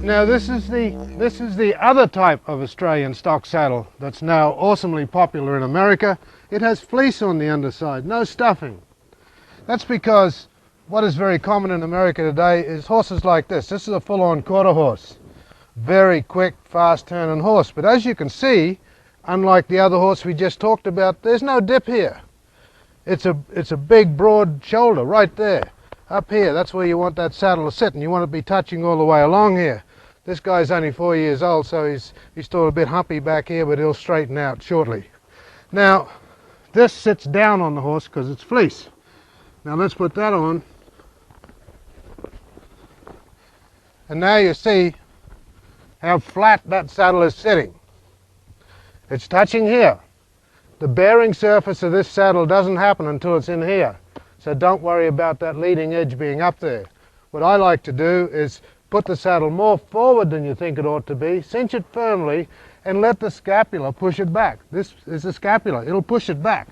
Now this is the other type of Australian stock saddle that's now awesomely popular in America. It has fleece on the underside, no stuffing. That's because what is very common in America today is horses like this. This is a full-on quarter horse. Very quick, fast turning horse. But as you can see, unlike the other horse we just talked about, there's no dip here. It's a big broad shoulder right there. Up here, that's where you want that saddle to sit, and you want it to be touching all the way along here. This guy's only 4 years old, so he's still a bit humpy back here, but he'll straighten out shortly. Now, this sits down on the horse because it's fleece. Now let's put that on. And now you see how flat that saddle is sitting. It's touching here. The bearing surface of this saddle doesn't happen until it's in here. So don't worry about that leading edge being up there. What I like to do is put the saddle more forward than you think it ought to be, cinch it firmly, and let the scapula push it back. This is the scapula, it'll push it back.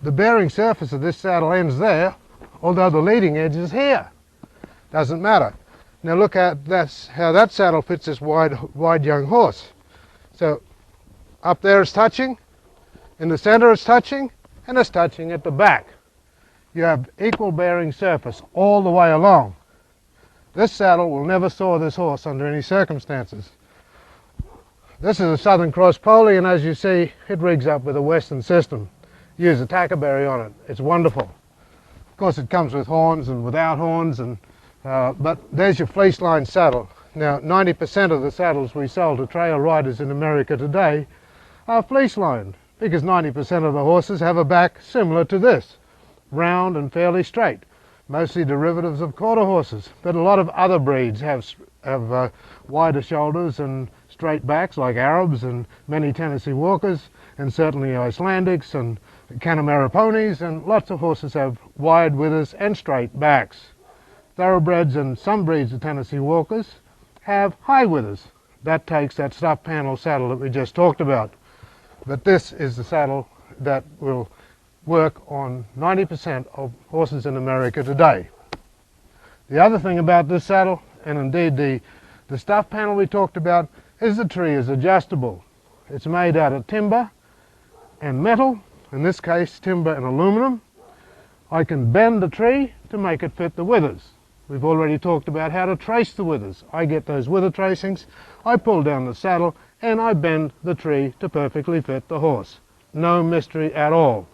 The bearing surface of this saddle ends there, although the leading edge is here. Doesn't matter. Now look at this, how that saddle fits this wide young horse. So up there it's touching, in the center it's touching, and it's touching at the back. You have equal bearing surface all the way along. This saddle will never soar this horse under any circumstances. This is a Southern Cross Poley, and as you see, it rigs up with a Western system. Use a tackerberry on it. It's wonderful. Of course, it comes with horns and without horns, but there's your fleece line saddle. Now, 90% of the saddles we sell to trail riders in America today are fleece lined, because 90% of the horses have a back similar to this, round and fairly straight, mostly derivatives of quarter horses. But a lot of other breeds have wider shoulders and straight backs, like Arabs and many Tennessee Walkers, and certainly Icelandics and Connemara ponies, and lots of horses have wide withers and straight backs. Thoroughbreds and some breeds of Tennessee Walkers have high withers. That takes that stuff panel saddle that we just talked about. But this is the saddle that will work on 90% of horses in America today. The other thing about this saddle, and indeed the stuff panel we talked about, is the tree is adjustable. It's made out of timber and metal, in this case timber and aluminum. I can bend the tree to make it fit the withers. We've already talked about how to trace the withers. I get those wither tracings, I pull down the saddle, and I bend the tree to perfectly fit the horse. No mystery at all.